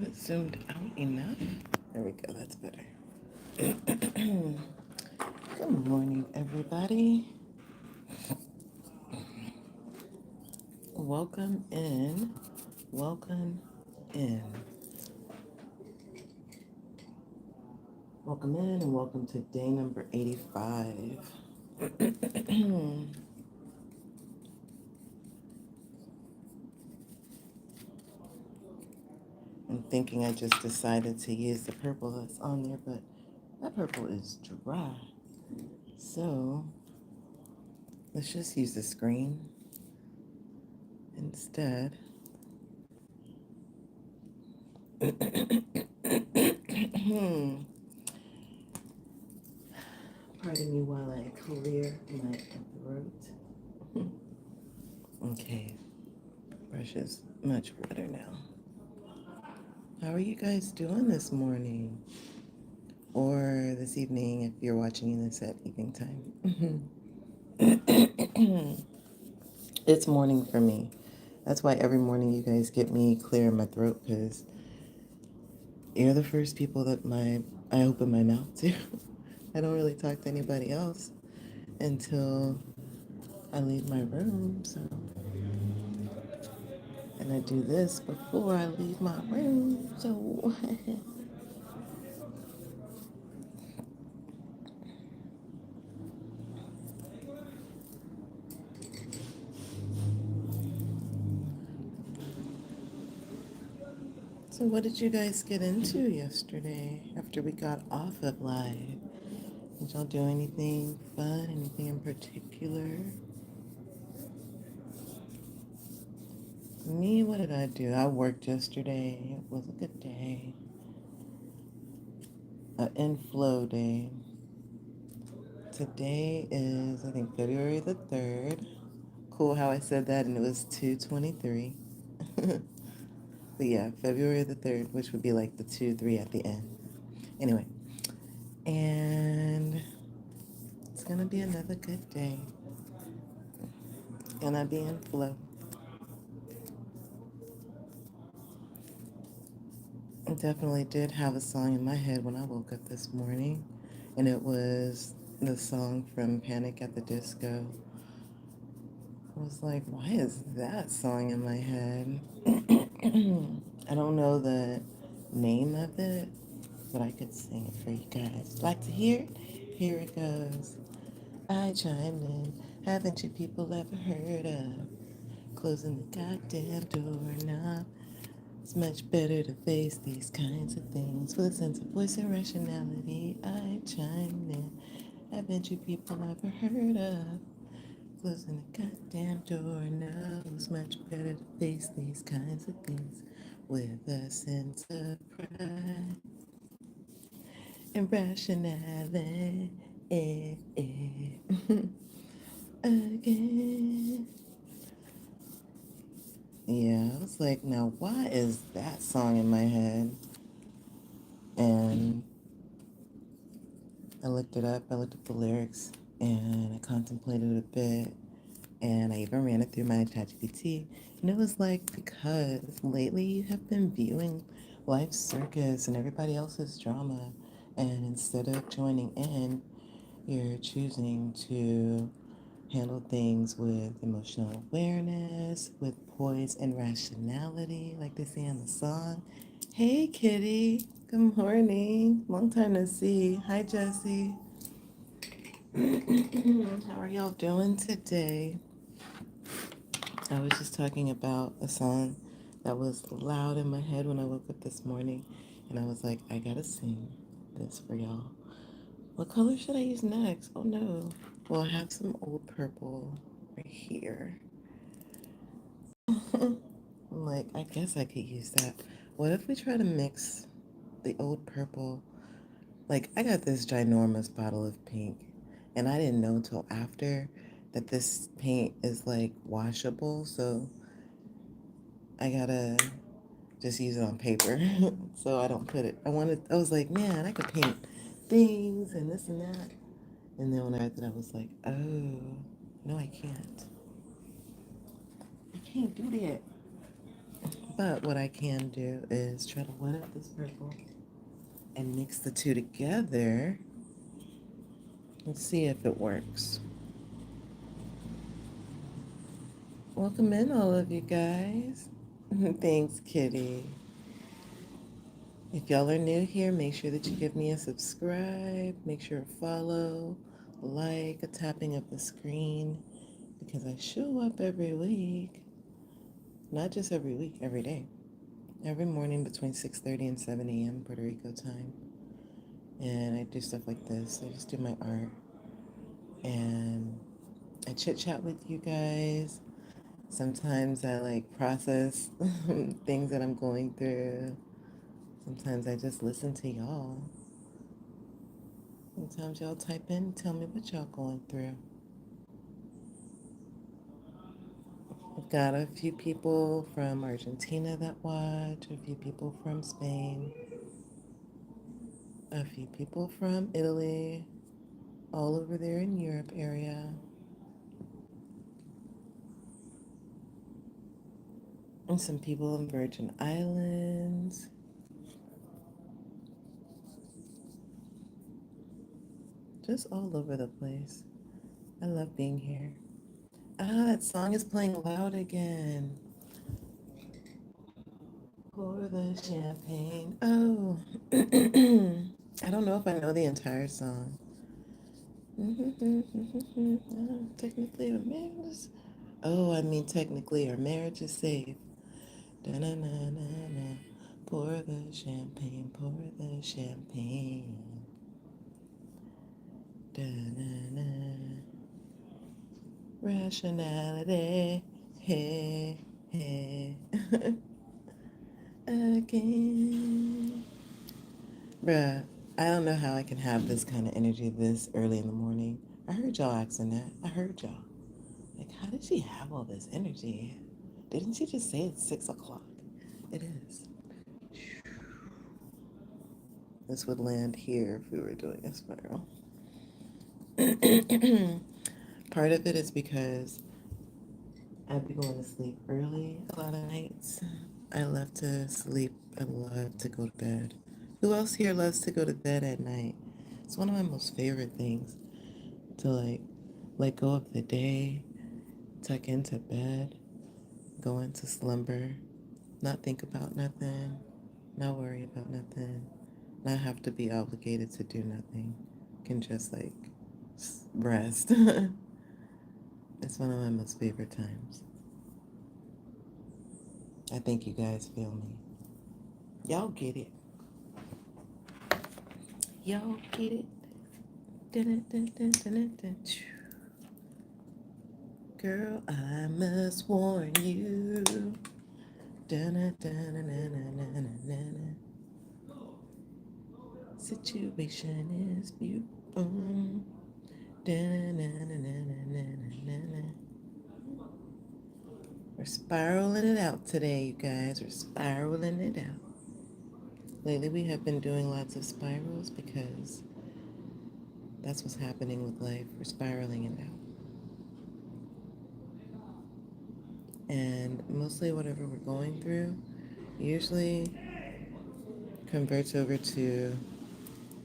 have it zoomed out enough. There we go, that's better. Good morning, everybody. Welcome in. Welcome in. Welcome in and welcome to day number 85. I'm thinking I just decided to use the purple that's on there, but that purple is dry. So let's just use the screen instead. Pardon me while I clear my throat. Okay, brush is much wetter now. How are you guys doing this morning? Or this evening if you're watching this at evening time. It's morning for me. That's why every morning you guys get me clear my throat, because you're the first people that I open my mouth to. I don't really talk to anybody else until I leave my room, so. And I do this before I leave my room, so. So what did you guys get into yesterday after we got off of live? Did y'all do anything fun, anything in particular? Me, what did I do? I worked yesterday. It was a good day. An inflow day. Today is, I think, February the 3rd. Cool how I said that and it was 2:23. But yeah, February the 3rd, which would be like the 2-3 at the end. Anyway, and it's gonna be another good day. Gonna be in flow. I definitely did have a song in my head when I woke up this morning, and it was the song from Panic at the Disco. I was like, why is that song in my head? I don't know the name of it, but I could sing it for you guys. Like to hear it? Here it goes. I chimed in. Haven't you people ever heard of closing the goddamn doorknob? It's much better to face these kinds of things with a sense of voice and rationality. I chimed in. Haven't you people ever heard of closing the goddamn doorknob? It's much better to face these kinds of things with a sense of pride and rationality. Again. Yeah, I was like, now why is that song in my head? And I looked it up, I looked up the lyrics, and I contemplated a bit, and I even ran it through my ChatGPT. And it was like, because lately you have been viewing life's circus and everybody else's drama, and instead of joining in, you're choosing to handle things with emotional awareness, with poise and rationality, like they say in the song. Hey, Kitty. Good morning. Long time no see. Hi, Jesse. How are y'all doing today? I was just talking about a song that was loud in my head when I woke up this morning, and I was like, I gotta sing this for y'all. What color should I use next? Oh no. Well, I have some old purple right here. I'm like, I guess I could use that. What if we try to mix the old purple? Like, I got this ginormous bottle of pink, and I didn't know until after that this paint is like washable, so I gotta just use it on paper so I don't put it. I was like, man, I could paint things and this and that. And then when I read that, I was like, oh, no, I can't. I can't do that. thought what I can do is try to wet up this purple and mix the two together and see if it works. Welcome in, all of you guys. Thanks, Kitty. If y'all are new here, make sure that you give me a subscribe, make sure to follow, like, a tapping of the screen, because I show up every week. Not just every week, every day. Every morning between 6:30 and 7 a.m. Puerto Rico time. And I do stuff like this. I just do my art. And I chit chat with you guys. Sometimes I like process things that I'm going through. Sometimes I just listen to y'all. Sometimes y'all type in and tell me what y'all going through. I've got a few people from Argentina that watch, a few people from Spain, a few people from Italy, all over there in Europe area. And some people in Virgin Islands. Just all over the place. I love being here. Ah, that song is playing loud again. Pour the champagne. Oh. I don't know if I know the entire song. Technically, our marriage is... Oh, I mean, technically, our marriage is safe. Da-na-na-na-na. Pour the champagne, pour the champagne. Da-na-na. Rationality. Hey, hey. Again. Bruh, I don't know how I can have this kind of energy this early in the morning. I heard y'all asking that. I heard y'all. Like, how did she have all this energy? Didn't she just say it's 6 o'clock? It is. This would land here if we were doing a spiral. Part of it is because I'd be going to sleep early a lot of nights. I love to sleep. I love to go to bed. Who else here loves to go to bed at night? It's one of my most favorite things to like let go of the day, tuck into bed, go into slumber, not think about nothing, not worry about nothing, not have to be obligated to do nothing. Can just like rest. It's one of my most favorite times. I think you guys feel me. Y'all get it. Y'all get it. Dun, dun, dun, dun, dun, dun. Girl, I must warn you. Dun, dun, dun, dun, dun, dun, dun, dun. Situation is beautiful. Dun, dun, dun, dun, dun, dun, dun, dun. We're spiraling it out today, you guys. We're spiraling it out. Lately, we have been doing lots of spirals because that's what's happening with life. We're spiraling it out. And mostly whatever we're going through usually converts over to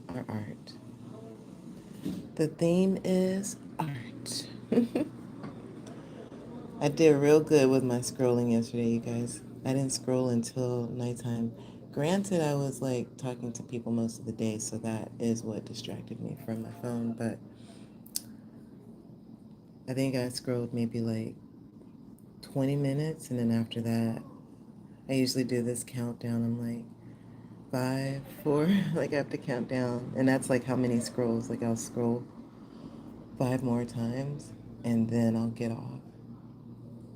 our art. The theme is art. I did real good with my scrolling yesterday, you guys. I didn't scroll until nighttime. Granted, I was like talking to people most of the day, so that is what distracted me from my phone, but I think I scrolled maybe like 20 minutes, and then after that, I usually do this countdown. I'm like, 5, 4, like I have to count down, and that's like how many scrolls. Like I'll scroll 5 more times, and then I'll get off.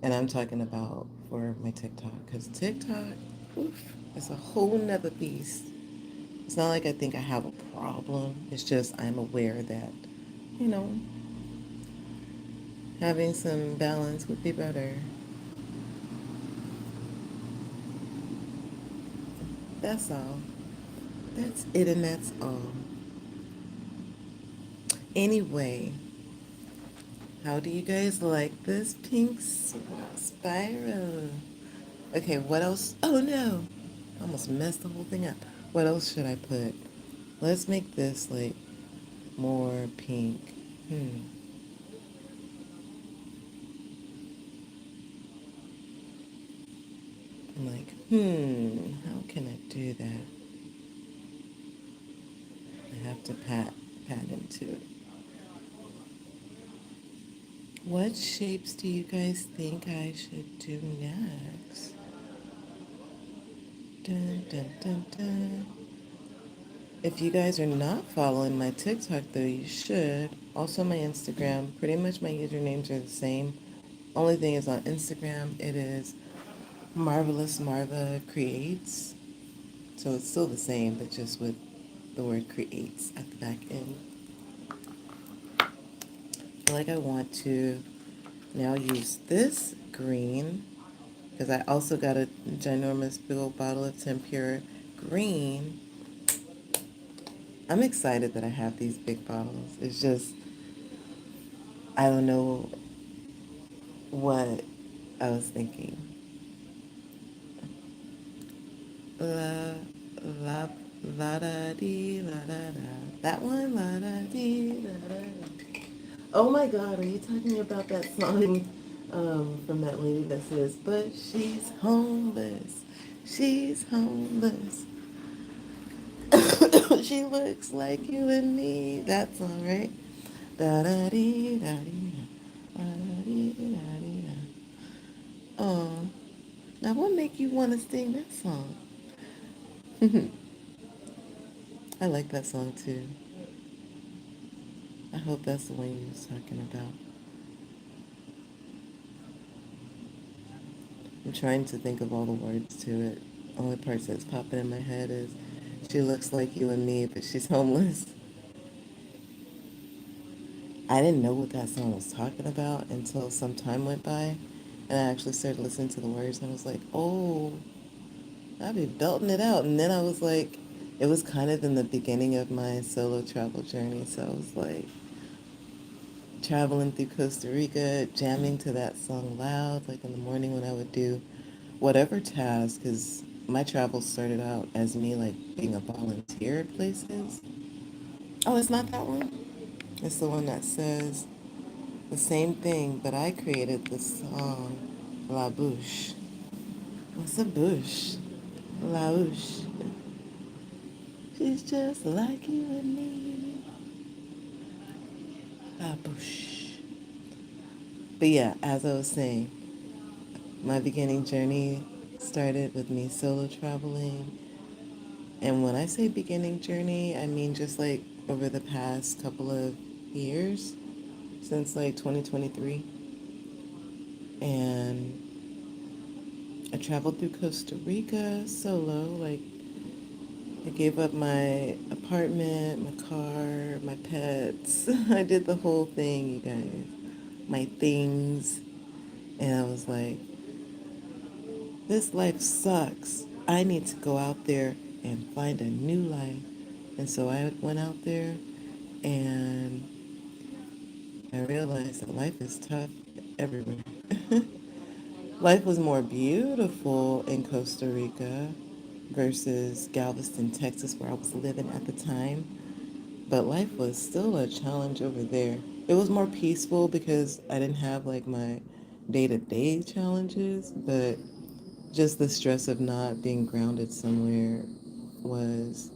And I'm talking about for my TikTok, because TikTok, oof, is a whole nother beast. It's not like I think I have a problem. It's just I'm aware that, you know, having some balance would be better. That's all. That's it, and that's all. Anyway, how do you guys like this pink spiral? Okay, what else? Oh no! I almost messed the whole thing up. What else should I put? Let's make this like more pink. Hmm. I'm like, how can I do that? I have to pat into it. What shapes do you guys think I should do next? Dun, dun, dun, dun. If you guys are not following my TikTok, though, you should. Also, my Instagram. Pretty much my usernames are the same. Only thing is on Instagram, it is Marvelous Marva Creates. So it's still the same, but just with the word creates at the back end. I feel like I want to now use this green because I also got a ginormous big old bottle of Tempura green. I'm excited that I have these big bottles. It's just, I don't know what I was thinking. La, la, la da dee, la da da. That one, la da dee, la da da. Oh my God, are you talking about that song from that lady that says, but she's homeless, she's homeless. She looks like you and me. That song, right? Da da dee da dee da da dee da dee da. Oh, now what make you want to sing that song? I like that song too. I hope that's the one you was talking about. I'm trying to think of all the words to it. Only part that's popping in my head is, she looks like you and me, but she's homeless. I didn't know what that song was talking about until some time went by, and I actually started listening to the words, and I was like, oh, I'd be belting it out. And then I was like, it was kind of in the beginning of my solo travel journey, so I was like, traveling through Costa Rica, jamming to that song loud, like in the morning when I would do whatever task, because my travels started out as me like being a volunteer at places. Oh, it's not that one? It's the one that says the same thing, but I created the song La Bouche. What's a bush? La Bouche. She's just like you and me. La Bouche. But yeah, as I was saying, my beginning journey started with me solo traveling. And when I say beginning journey, I mean just like over the past couple of years, since like 2023. And I traveled through Costa Rica solo. Like, I gave up my apartment, my car, my pets. I did the whole thing, you guys. My things. And I was like, this life sucks. I need to go out there and find a new life. And so I went out there and I realized that life is tough everywhere. Life was more beautiful in Costa Rica versus Galveston, Texas, where I was living at the time. But life was still a challenge over there. It was more peaceful because I didn't have like my day-to-day challenges, but just the stress of not being grounded somewhere was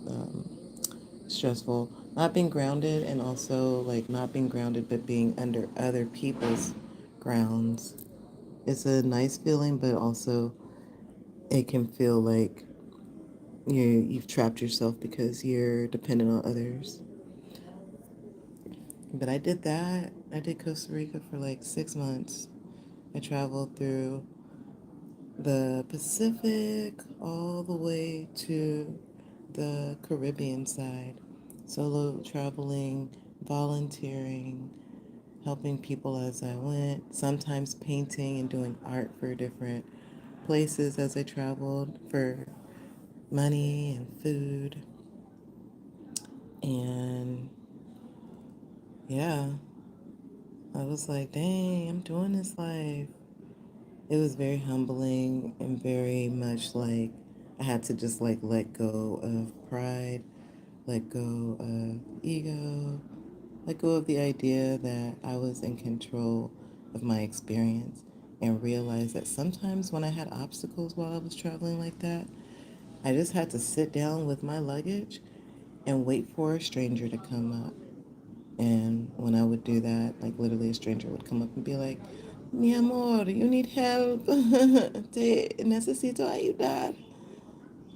stressful. Not being grounded and also like not being grounded but being under other people's grounds. It's a nice feeling, but also it can feel like you've trapped yourself because you're dependent on others. But I did that. I did Costa Rica for like 6 months. I traveled through the Pacific all the way to the Caribbean side. Solo traveling, volunteering, helping people as I went, sometimes painting and doing art for different places as I traveled for money and food. And yeah, I was like, dang, I'm doing this life. It was very humbling and very much like I had to just like let go of pride, let go of ego, let go of the idea that I was in control of my experience, and realize that sometimes when I had obstacles while I was traveling like that, I just had to sit down with my luggage and wait for a stranger to come up. And when I would do that, like literally a stranger would come up and be like, Mi amor, you need help. Te necesito ayudar.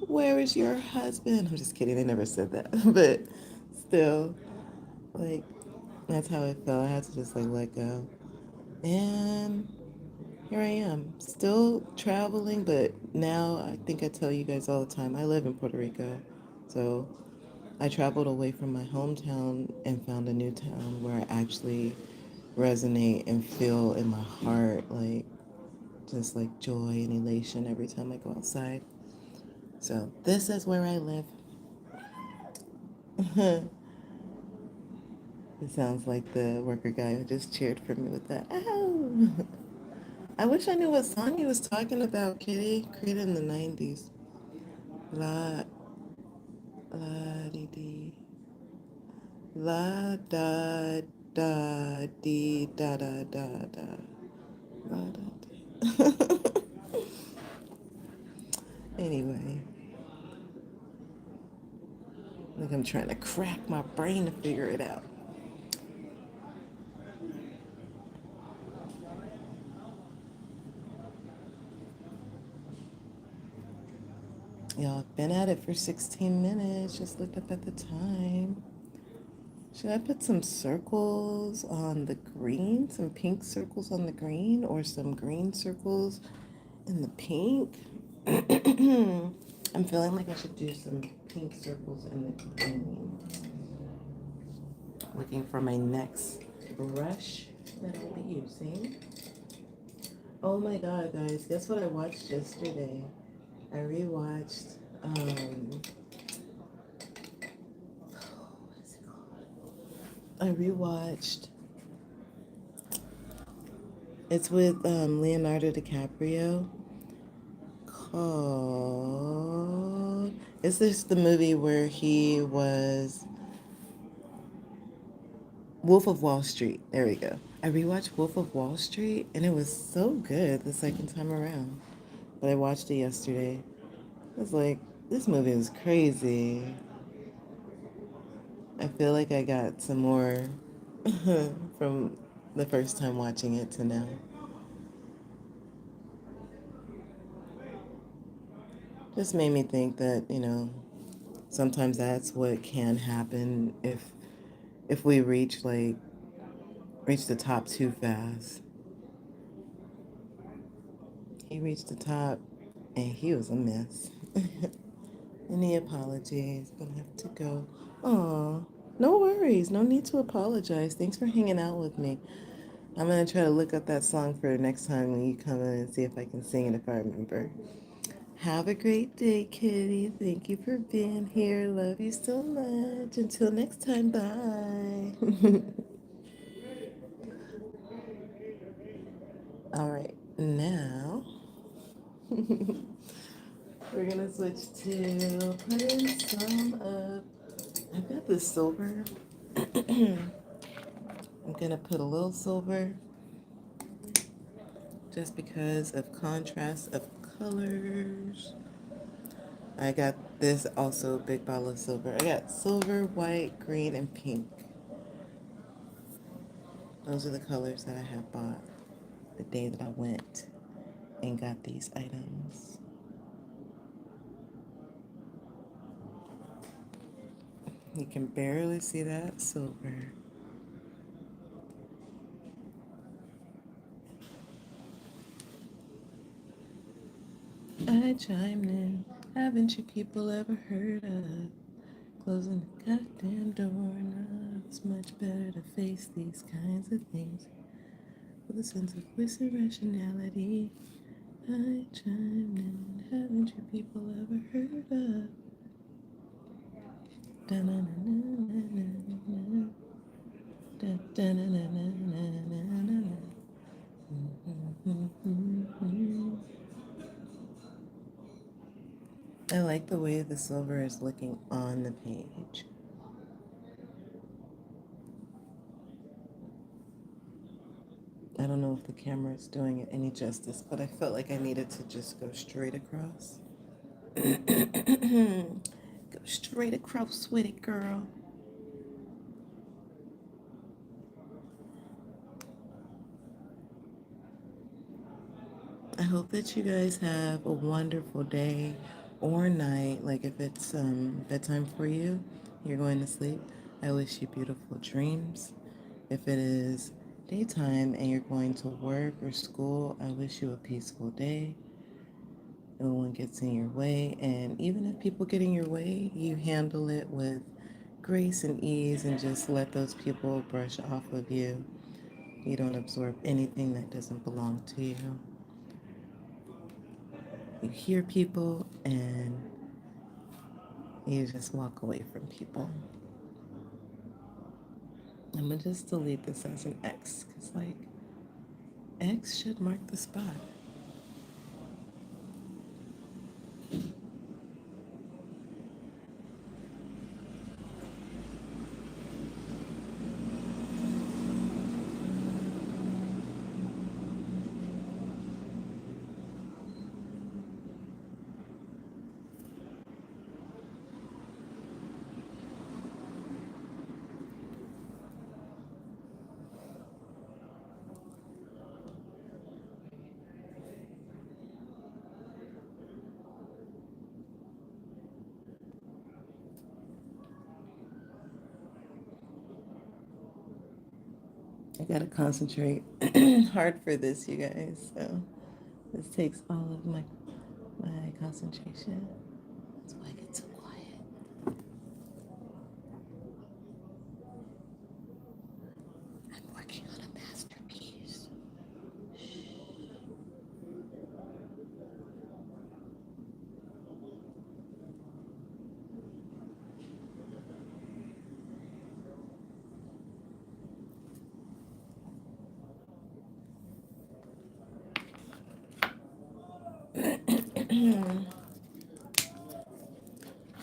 Where is your husband? I'm just kidding. They never said that. But still, like, that's how it felt. I had to just like let go. And here I am, still traveling, but now I think I tell you guys all the time, I live in Puerto Rico. So I traveled away from my hometown and found a new town where I actually resonate and feel in my heart like just like joy and elation every time I go outside. So this is where I live. It sounds like the worker guy who just cheered for me with that. Ow! I wish I knew what song he was talking about, Kitty. Created in the 90s. La, la, dee, dee. La, da, da, dee, da, da, da, da. La, da, dee. Anyway, like I'm trying to crack my brain to figure it out. Y'all, I've been at it for 16 minutes. Just looked up at the time. Should I put some circles on the green? Some pink circles on the green? Or some green circles in the pink? I'm feeling like I should do some pink circles in the green. Looking for my next brush that I'll be using. Oh my god, guys, guess what I watched yesterday? I rewatched, what's it called? I rewatched, it's with Leonardo DiCaprio, called, is this the movie where he was Wolf of Wall Street? There we go. I rewatched Wolf of Wall Street and it was so good the second time around. But I watched it yesterday. I was like, this movie was crazy. I feel like I got some more from the first time watching it to now. Just made me think that, sometimes that's what can happen if we reach the top too fast. He reached the top and he was a mess. Any apologies? Gonna have to go. Aw, no worries. No need to apologize. Thanks for hanging out with me. I'm gonna try to look up that song for next time when you come in and see if I can sing it if I remember. Have a great day, Kitty. Thank you for being here. Love you so much. Until next time, bye. All right, now we're gonna switch to putting some of. I've got this silver. I'm gonna put a little silver just because of contrast of colors. I got this also big bottle of silver. I got silver, white, green, and pink. Those are the colors that I have bought the day that I went and got these items. You can barely see that silver. I chimed in. Haven't you people ever heard of closing the goddamn door? No, it's much better to face these kinds of things with a sense of wisdom and rationality. I chimed in. Haven't you people ever heard of? Da-na-na-na-na-na-na. Da-da-na-na-na-na-na-na. the way the silver is looking on the page. I don't know if the camera is doing it any justice, but I felt like I needed to just go straight across. Go straight across with it, girl. I hope that you guys have a wonderful day or night. Like if it's bedtime for you, you're going to sleep. I wish you beautiful dreams. If it is daytime and you're going to work or school, I wish you a peaceful day. No one gets in your way. And even if people get in your way, you handle it with grace and ease and just let those people brush off of you. You don't absorb anything that doesn't belong to you. You hear people and you just walk away from people. I'm gonna just delete this as an X because, like, X should mark the spot. I gotta concentrate hard for this, you guys. So this takes all of my concentration. That's why I get so quiet. I'm working on a masterpiece.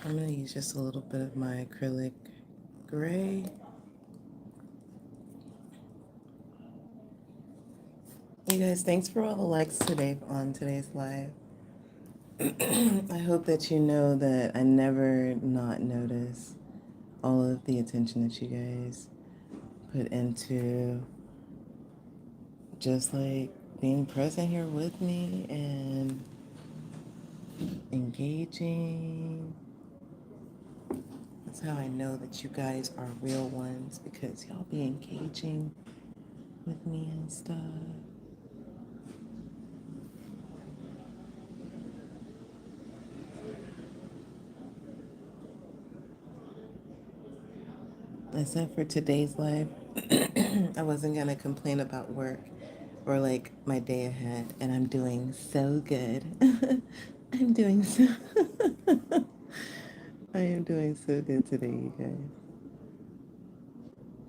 I'm gonna use just a little bit of my acrylic gray. You guys, thanks for all the likes today on today's live. I hope that you know that I never not notice all of the attention that you guys put into just like being present here with me and engaging. That's how I know that you guys are real ones, because y'all be engaging with me and stuff. I said for today's live, I wasn't going to complain about work or like my day ahead, and I'm doing so good. I'm doing so I am doing so good today, you guys.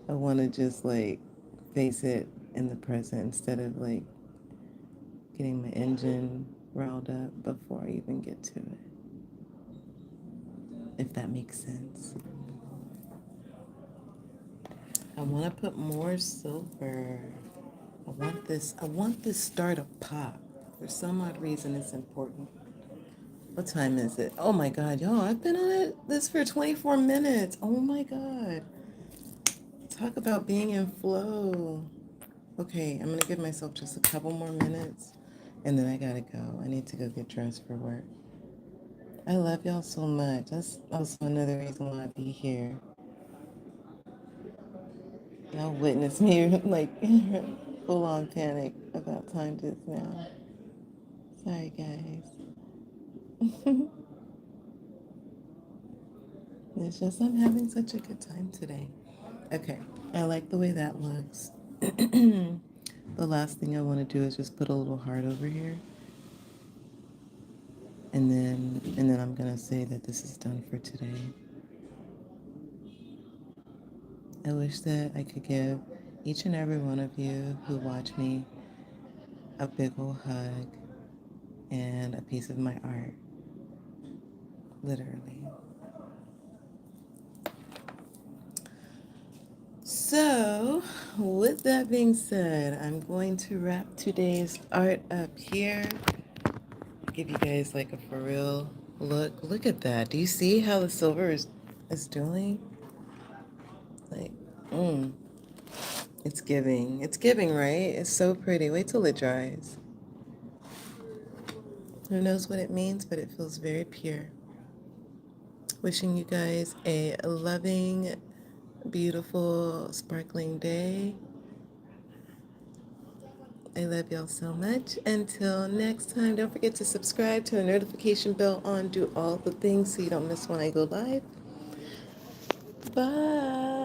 I want to just like face it in the present instead of like getting my engine riled up before I even get to it. If that makes sense. I want to put more silver. I want this star to pop. For some odd reason, it's important. What time is it? Oh my God, y'all, I've been on this for 24 minutes. Oh my God. Talk about being in flow. Okay, I'm gonna give myself just a couple more minutes and then I gotta go. I need to go get dressed for work. I love y'all so much. That's also another reason why I be here. Y'all witness me like full on panic about time just now. Sorry, guys. It's just I'm having such a good time today. Okay, I like the way that looks. The last thing I want to do is just put a little heart over here. And then I'm gonna say that this is done for today. I wish that I could give each and every one of you who watch me a big old hug and a piece of my art. literally. So, with that being said, I'm going to wrap today's art up here. Give you guys like a for real look. Look at that. Do you see how the silver is doing? Like, mm, it's giving. It's giving, right? It's so pretty. Wait till it dries. Who knows what it means, but it feels very pure. Wishing you guys a loving, beautiful, sparkling day. I love y'all so much. Until next time, don't forget to subscribe, turn the notification bell on, do all the things so you don't miss when I go live. Bye.